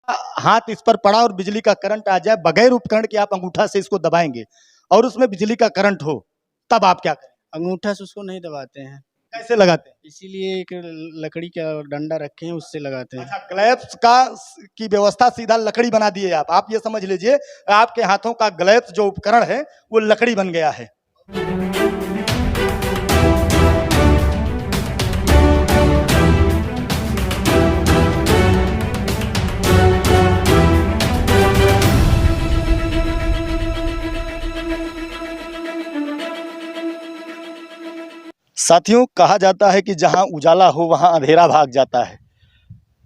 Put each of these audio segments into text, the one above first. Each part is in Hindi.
हाथ इस पर पड़ा और बिजली का करंट आ जाए, बगैर उपकरण के आप अंगूठा से इसको दबाएंगे और उसमें बिजली का करंट हो, तब आप क्या करें? अंगूठा से उसको नहीं दबाते हैं, कैसे लगाते हैं? इसीलिए एक लकड़ी का डंडा रखे हैं, उससे लगाते हैं। अच्छा, ग्लव्स का की व्यवस्था सीधा लकड़ी बना दिए आप ये समझ लीजिए आपके हाथों का ग्लव्स जो उपकरण है वो लकड़ी बन गया है। साथियों, कहा जाता है कि जहां उजाला हो वहां अंधेरा भाग जाता है,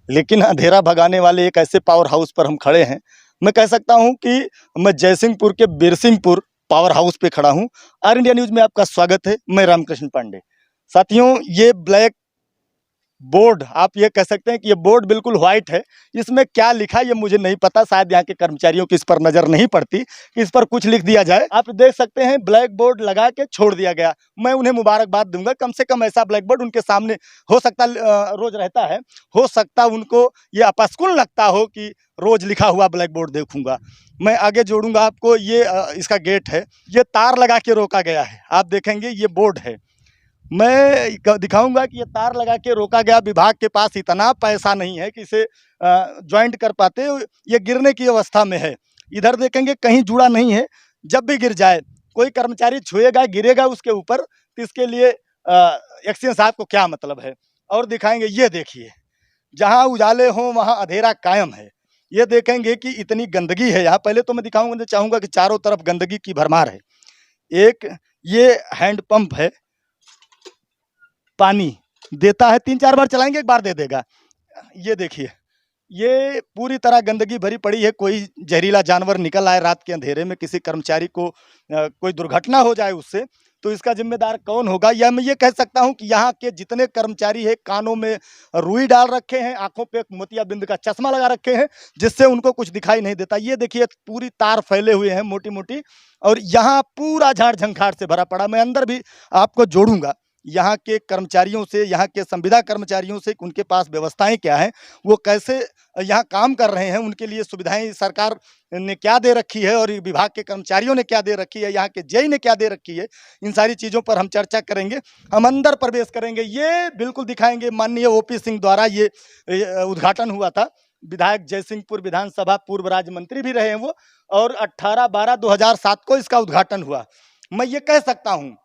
लेकिन अंधेरा भगाने वाले एक ऐसे पावर हाउस पर हम खड़े हैं। मैं कह सकता हूं कि मैं जयसिंहपुर के बिरसिंहपुर पावर हाउस पे खड़ा हूं। आर इंडिया न्यूज में आपका स्वागत है। मैं रामकृष्ण पांडे। साथियों, ये ब्लैक बोर्ड, आप ये कह सकते हैं कि ये बोर्ड बिल्कुल व्हाइट है। इसमें क्या लिखा है ये मुझे नहीं पता, शायद यहाँ के कर्मचारियों की इस पर नजर नहीं पड़ती कि इस पर कुछ लिख दिया जाए। आप देख सकते हैं ब्लैक बोर्ड लगा के छोड़ दिया गया। मैं उन्हें मुबारकबाद दूंगा, कम से कम ऐसा ब्लैक बोर्ड उनके सामने हो सकता रोज रहता है, हो सकता उनको ये अपस्कुन लगता हो कि रोज लिखा हुआ ब्लैक बोर्ड देखूंगा। मैं आगे जोड़ूंगा आपको, ये इसका गेट है, ये तार लगा के रोका गया है। आप देखेंगे ये बोर्ड है, मैं दिखाऊंगा कि ये तार लगा के रोका गया। विभाग के पास इतना पैसा नहीं है कि इसे ज्वाइंट कर पाते, ये गिरने की अवस्था में है। इधर देखेंगे कहीं जुड़ा नहीं है, जब भी गिर जाए कोई कर्मचारी छुएगा गिरेगा उसके ऊपर, तो इसके लिए एक्शन साहब को क्या मतलब है। और दिखाएंगे, ये देखिए जहाँ उजाले हों वहाँ अंधेरा कायम है। ये देखेंगे कि इतनी गंदगी है यहाँ। पहले तो मैं दिखाऊंगा, चाहूँगा कि चारों तरफ गंदगी की भरमार है। एक ये हैंडपंप है, पानी देता है, 3-4 बार चलाएंगे एक बार दे देगा। ये देखिए, ये पूरी तरह गंदगी भरी पड़ी है। कोई जहरीला जानवर निकल आए रात के अंधेरे में, किसी कर्मचारी को कोई दुर्घटना हो जाए उससे, तो इसका जिम्मेदार कौन होगा? या मैं ये कह सकता हूं कि यहाँ के जितने कर्मचारी हैं कानों में रुई डाल रखे हैं, आंखों पे मोतियाबिंद का चश्मा लगा रखे हैं, जिससे उनको कुछ दिखाई नहीं देता। ये देखिए पूरी तार फैले हुए हैं मोटी मोटी, और यहाँ पूरा झाड़ झंखाड़ से भरा पड़ा। मैं अंदर भी आपको जोड़ूंगा यहाँ के कर्मचारियों से, यहाँ के संविदा कर्मचारियों से, उनके पास व्यवस्थाएं क्या हैं, वो कैसे यहाँ काम कर रहे हैं, उनके लिए सुविधाएं सरकार ने क्या दे रखी है और विभाग के कर्मचारियों ने क्या दे रखी है, यहाँ के जेई ने क्या दे रखी है। इन सारी चीज़ों पर हम चर्चा करेंगे। हम अंदर प्रवेश करेंगे, ये बिल्कुल दिखाएंगे। माननीय ओपी सिंह द्वारा ये उद्घाटन हुआ था। विधायक जयसिंहपुर विधानसभा पूर्व राज्य मंत्री भी रहे हैं वो, और 18/12/2007 को इसका उद्घाटन हुआ। मैं ये कह सकता हूँ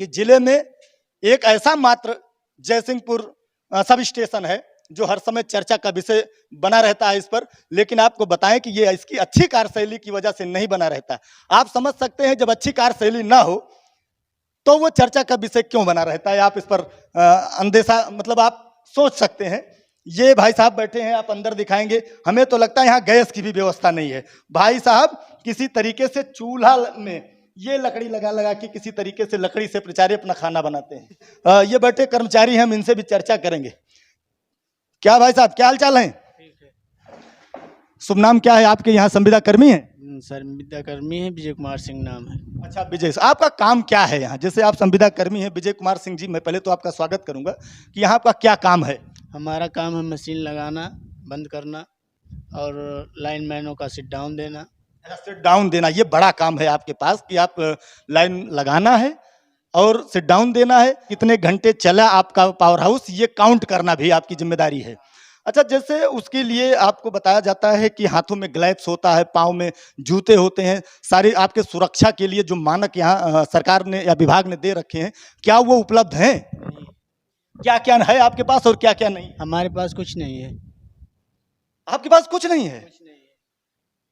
कि जिले में एक ऐसा मात्र जयसिंहपुर सब स्टेशन है जो हर समय चर्चा का विषय बना रहता है इस पर। लेकिन आपको बताएं कि ये इसकी अच्छी कार्यशैली की वजह से नहीं बना रहता। आप समझ सकते हैं जब अच्छी कार्यशैली ना हो तो वो चर्चा का विषय क्यों बना रहता है। आप इस पर अंदेशा, मतलब आप सोच सकते हैं। ये भाई साहब बैठे हैं, आप अंदर दिखाएंगे। हमें तो लगता है यहाँ गैस की भी व्यवस्था नहीं है। भाई साहब किसी तरीके से चूल्हा में ये लकड़ी लगा लगा के किसी तरीके से लकड़ी से बेचारे अपना खाना बनाते हैं। ये बैठे कर्मचारी हैं, हम इनसे भी चर्चा करेंगे। क्या भाई साहब, क्या हाल चाल है? शुभ नाम क्या है आपके? यहाँ संविदा कर्मी हैं? संविदा कर्मी है, विजय कुमार सिंह नाम है। अच्छा विजय, आपका काम क्या है यहाँ? जैसे आप संविदा कर्मी हैं विजय कुमार सिंह जी, मैं पहले तो आपका स्वागत करूंगा कि यहाँ आपका क्या काम है? हमारा काम है मशीन लगाना, बंद करना और लाइनमैनों का सिट डाउन देना। सिट डाउन देना, ये बड़ा काम है आपके पास कि आप लाइन लगाना है और सिट डाउन देना है। कितने घंटे चला आपका पावर हाउस, ये काउंट करना भी आपकी जिम्मेदारी है। अच्छा, जैसे उसके लिए आपको बताया जाता है कि हाथों में ग्लव्स होता है, पाँव में जूते होते हैं, सारी आपके सुरक्षा के लिए जो मानक यहाँ सरकार ने या विभाग ने दे रखे हैं, क्या वो उपलब्ध हैं? क्या क्या है आपके पास और क्या क्या नहीं? हमारे पास कुछ नहीं है। आपके पास कुछ नहीं है?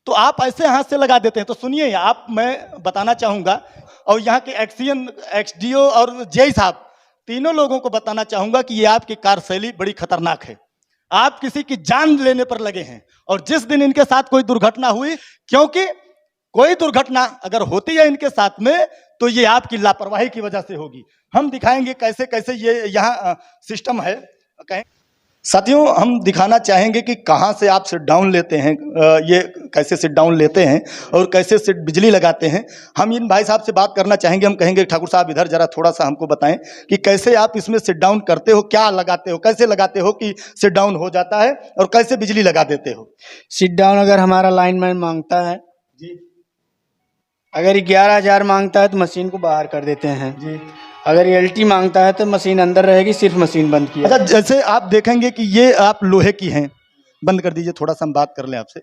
तो आप ऐसे हाथ से लगा देते हैं। तो सुनिए आप, मैं बताना चाहूंगा और यहाँ के एक्सीएन, एक्सडीओ और जेई साहब, तीनों लोगों को बताना चाहूंगा कि ये आपकी कार्यशैली बड़ी खतरनाक है। आप किसी की जान लेने पर लगे हैं, और जिस दिन इनके साथ कोई दुर्घटना हुई, क्योंकि कोई दुर्घटना अगर होती है इनके साथ में तो ये आपकी लापरवाही की वजह से होगी। हम दिखाएंगे कैसे कैसे ये यहाँ सिस्टम है। कहें साथियों, हम दिखाना चाहेंगे कि कहाँ से आप सिट डाउन लेते हैं, ये कैसे सिट डाउन लेते हैं और कैसे सिट बिजली लगाते हैं। हम इन भाई साहब से बात करना चाहेंगे। हम कहेंगे ठाकुर साहब इधर जरा थोड़ा सा हमको बताएं कि कैसे आप इसमें सिट डाउन करते हो, क्या लगाते हो, कैसे लगाते हो कि सिट डाउन हो जाता है और कैसे बिजली लगा देते हो। सिट डाउन अगर हमारा लाइनमैन मांगता है जी अगर 11,000 मांगता है तो मशीन को बाहर कर देते हैं। जी। अगर एलटी मांगता है तो मशीन अंदर रहेगी, सिर्फ मशीन बंद किया। अच्छा, जैसे आप देखेंगे कि ये आप लोहे की हैं, बंद कर दीजिए थोड़ा सा, हम बात कर लें आपसे।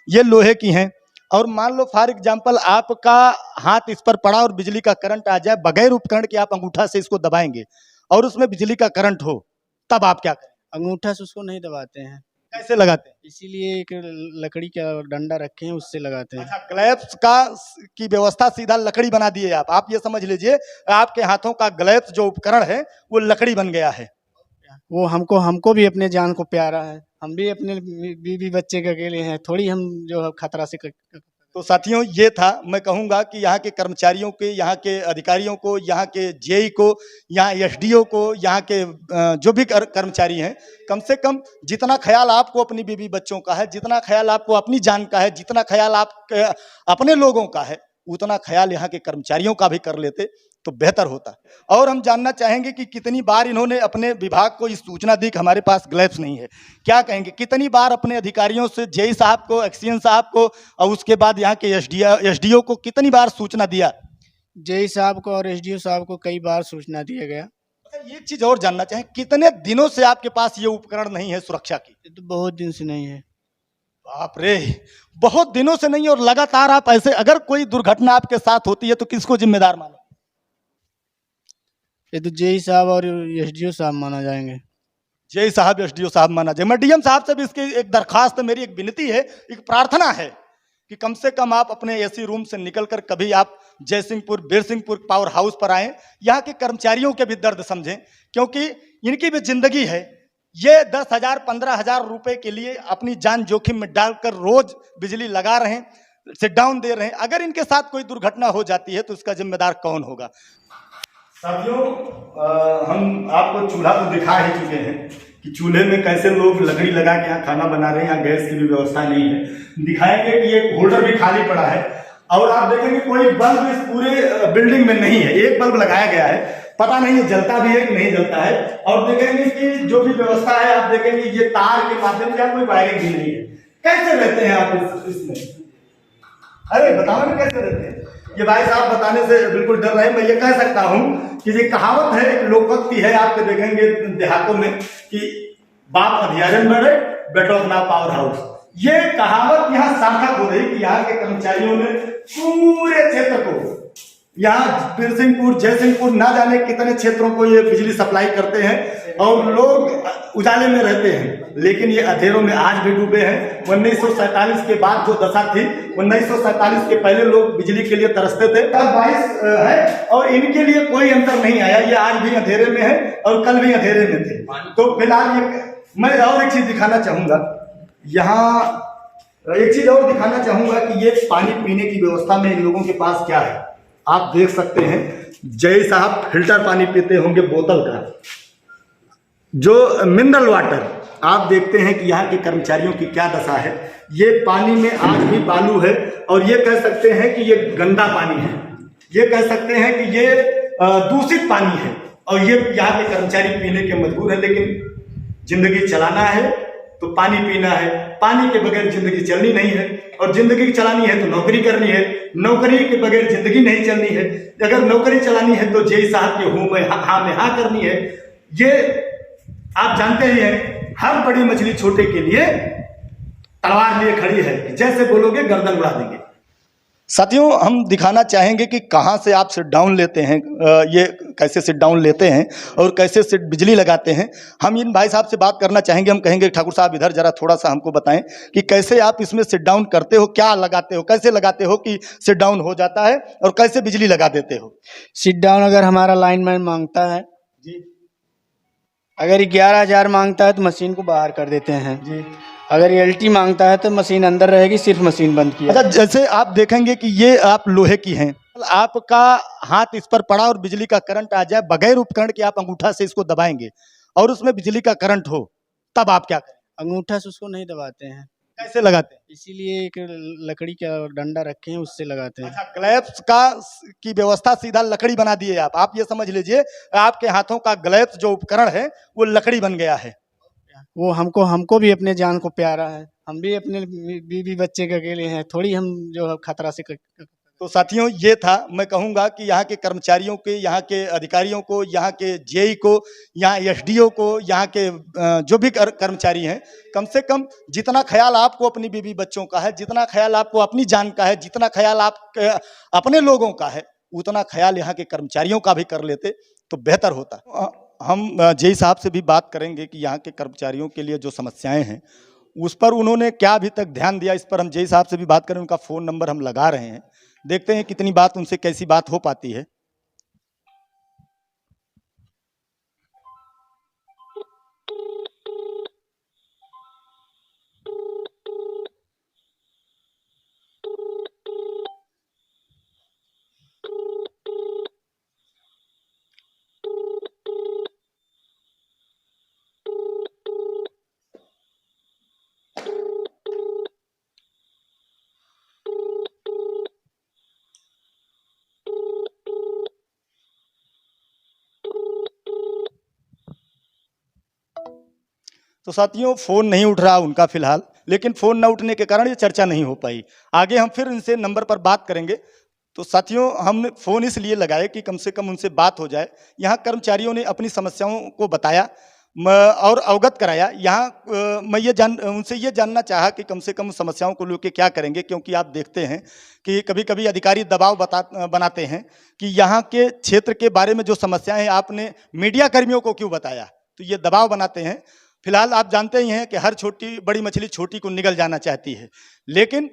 ये लोहे की हैं और मान लो फॉर एग्जांपल आपका हाथ इस पर पड़ा और बिजली का करंट आ जाए, बगैर उपकरण के आप अंगूठा से इसको दबाएंगे और उसमें बिजली का करंट हो, तब आप क्या करें? अंगूठा से उसको नहीं दबाते हैं, कैसे लगाते हैं? इसीलिए एक लकड़ी का डंडा रखे हैं, उससे लगाते हैं। अच्छा, ग्लव्स का की व्यवस्था सीधा लकड़ी बना दिए आप ये समझ लीजिए आपके हाथों का ग्लव्स जो उपकरण है वो लकड़ी बन गया है। वो हमको भी अपने जान को प्यारा है, हम भी अपने बीवी बच्चे के अकेले हैं, थोड़ी हम जो है खतरा से तो साथियों, ये था, मैं कहूँगा कि यहाँ के कर्मचारियों के, यहाँ के अधिकारियों को, यहाँ के जेई को, यहाँ एसडीओ को, यहाँ के जो भी कर्मचारी हैं, कम से कम जितना ख्याल आपको अपनी बीवी बच्चों का है, जितना ख्याल आपको अपनी जान का है, जितना ख्याल आप अपने लोगों का है, उतना ख्याल यहाँ के कर्मचारियों का भी कर लेते तो बेहतर होता। और हम जानना चाहेंगे कि कितनी बार इन्होंने अपने विभाग को इस सूचना दी कि हमारे पास ग्लव्स नहीं है। क्या कहेंगे, कितनी बार अपने अधिकारियों से, जेई साहब को, एक्सीएन साहब को और उसके बाद यहाँ के एसडीओ को कितनी बार सूचना दिया? जेई साहब को और एसडीओ साहब को कई बार सूचना दिया गया। एक चीज और जानना चाहें, कितने दिनों से आपके पास ये उपकरण नहीं है सुरक्षा की? ये तो बहुत दिन से नहीं है। बाप रे, बहुत दिनों से नहीं, और लगातार आप ऐसे, अगर कोई दुर्घटना आपके साथ होती है तो किसको जिम्मेदार मानो? ये तो जेई साहब और एसडीओ साहब माना जाएंगे। जेई साहब, एसडीओ साहब माना जाए। मैं डीएम साहब से भी इसकी एक दरखास्त, मेरी एक विनती है, एक प्रार्थना है कि कम से कम आप अपने एसी रूम से निकलकर कभी आप जयसिंहपुर, बीरसिंहपुर पावर हाउस पर आएं, यहाँ के कर्मचारियों के भी दर्द समझें, क्योंकि इनकी भी जिंदगी है। ये 10,000 15,000 रुपए के लिए अपनी जान जोखिम में डालकर रोज बिजली लगा रहे हैं, सिट डाउन दे रहे हैं। अगर इनके साथ कोई दुर्घटना हो जाती है तो इसका जिम्मेदार कौन होगा? साथियों, हम आपको चूल्हा तो दिखा ही चुके हैं कि चूल्हे में कैसे लोग लकड़ी लगा के यहाँ खाना बना रहे हैं, यहाँ गैस की भी व्यवस्था नहीं है। दिखाएंगे कि ये होल्डर भी खाली पड़ा है और आप देखेंगे कोई बल्ब इस पूरे बिल्डिंग में नहीं है। एक बल्ब लगाया गया है, पता नहीं है जलता भी है कि नहीं जलता है। और देखेंगे कि जो भी व्यवस्था है, आप देखेंगे ये तार के माध्यम से कोई वायरिंग भी नहीं है। कैसे रहते हैं आप इसमें? अरे बताओ ना कैसे रहते हैं? ये भाई साहब बताने से बिल्कुल डर रहे। मैं ये कह सकता हूं कि ये कहावत है, एक लोकोक्ति है, आपके देखेंगे देहातों में कि बाप अधियारन बड़े, बेटो अपना पावर हाउस। ये कहावत यहाँ सार्थक हो रही कि यहाँ के कर्मचारियों ने पूरे क्षेत्र को, यहाँ बीरसिंहपुर, जयसिंहपुर, ना जाने कितने क्षेत्रों को ये बिजली सप्लाई करते हैं और लोग उजाले में रहते हैं, लेकिन ये अंधेरों में आज भी डूबे हैं। 1947 के बाद जो दशा थी, 1947 के पहले लोग बिजली के लिए तरसते थे, तब 22 है और इनके लिए कोई अंतर नहीं आया। ये आज भी अंधेरे में है और कल भी अंधेरे में थे। तो फिलहाल ये मैं और एक चीज दिखाना चाहूंगा, यहाँ एक चीज और दिखाना चाहूंगा कि ये पानी पीने की व्यवस्था में इन लोगों के पास क्या है। आप देख सकते हैं, जय साहब फिल्टर पानी पीते होंगे बोतल का, जो मिनरल वाटर। आप देखते हैं कि यहाँ के कर्मचारियों की क्या दशा है। ये पानी में आज भी बालू है और ये कह सकते हैं कि ये गंदा पानी है, ये कह सकते हैं कि ये दूषित पानी है और ये यहाँ के कर्मचारी पीने के मजबूर है। लेकिन जिंदगी चलाना है तो पानी पीना है, पानी के बगैर जिंदगी चलनी नहीं है, और जिंदगी चलानी है तो नौकरी करनी है, नौकरी के बगैर जिंदगी नहीं चलनी है। अगर नौकरी चलानी है तो जेई साहब के हूं में हाँ करनी है। ये आप जानते ही हैं, हर बड़ी मछली छोटे के लिए तलवार लिए खड़ी है, जैसे बोलोगे गर्दन उड़ा देंगे। साथियों, हम दिखाना चाहेंगे कि कहाँ से आप सिट डाउन लेते हैं, ये कैसे सिट डाउन लेते हैं और कैसे सिट बिजली लगाते हैं। हम इन भाई साहब से बात करना चाहेंगे। हम कहेंगे ठाकुर साहब इधर जरा थोड़ा सा हमको बताएं कि कैसे आप इसमें सिट डाउन करते हो, क्या लगाते हो, कैसे लगाते हो कि सिट डाउन हो जाता है और कैसे बिजली लगा देते हो। सिट डाउन अगर हमारा लाइनमैन मांगता है जी, अगर 11,000 मांगता है तो मशीन को बाहर कर देते हैं जी। अगर एलटी मांगता है तो मशीन अंदर रहेगी, सिर्फ मशीन बंद किया। अच्छा, जैसे आप देखेंगे कि ये आप लोहे की हैं, आपका हाथ इस पर पड़ा और बिजली का करंट आ जाए, बगैर उपकरण के आप अंगूठा से इसको दबाएंगे और उसमें बिजली का करंट हो, तब आप क्या करें? अंगूठा से उसको नहीं दबाते हैं, कैसे लगाते हैं? इसीलिए एक लकड़ी का डंडा रखे हैं, उससे लगाते हैं। अच्छा, ग्लव्स का की व्यवस्था सीधा लकड़ी बना दिए आप ये समझ लीजिए आपके हाथों का ग्लव्स जो उपकरण है वो लकड़ी बन गया है। वो हमको हमको भी अपने जान को प्यारा है, हम भी अपने बीवी बच्चे के अकेले हैं, थोड़ी हम जो है खतरा से तो साथियों ये था, मैं कहूँगा कि यहाँ के कर्मचारियों के, यहाँ के अधिकारियों को, यहाँ के जेई को, यहाँ एसडीओ को, यहाँ के जो भी कर्मचारी हैं, कम से कम जितना ख्याल आपको अपनी बीवी बच्चों का है, जितना ख्याल आपको अपनी जान का है, जितना ख्याल आप अपने लोगों का है, उतना ख्याल यहाँ के कर्मचारियों का भी कर लेते तो बेहतर होता। हम जेई साहब से भी बात करेंगे कि यहाँ के कर्मचारियों के लिए जो समस्याएं हैं उस पर उन्होंने क्या अभी तक ध्यान दिया, इस पर हम जेई साहब से भी बात करें। उनका फ़ोन नंबर हम लगा रहे हैं, देखते हैं कितनी बात उनसे कैसी बात हो पाती है। तो साथियों फ़ोन नहीं उठ रहा उनका फिलहाल, लेकिन फ़ोन न उठने के कारण ये चर्चा नहीं हो पाई। आगे हम फिर इनसे नंबर पर बात करेंगे। तो साथियों हमने फ़ोन इसलिए लगाए कि कम से कम उनसे बात हो जाए। यहाँ कर्मचारियों ने अपनी समस्याओं को बताया और अवगत कराया। यहाँ मैं उनसे ये जानना चाहा कि कम से कम समस्याओं को लेकर क्या करेंगे, क्योंकि आप देखते हैं कि कभी-कभी अधिकारी दबाव बनाते हैं कि यहाँ के क्षेत्र के बारे में जो समस्याएं हैं आपने मीडिया कर्मियों को क्यों बताया, तो ये दबाव बनाते हैं। फिलहाल आप जानते ही हैं कि हर बड़ी मछली छोटी को निगल जाना चाहती है, लेकिन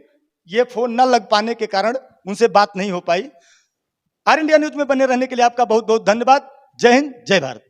ये फ़ोन न लग पाने के कारण उनसे बात नहीं हो पाई। आर इंडिया न्यूज़ में बने रहने के लिए आपका बहुत बहुत धन्यवाद। जय हिंद, जय भारत।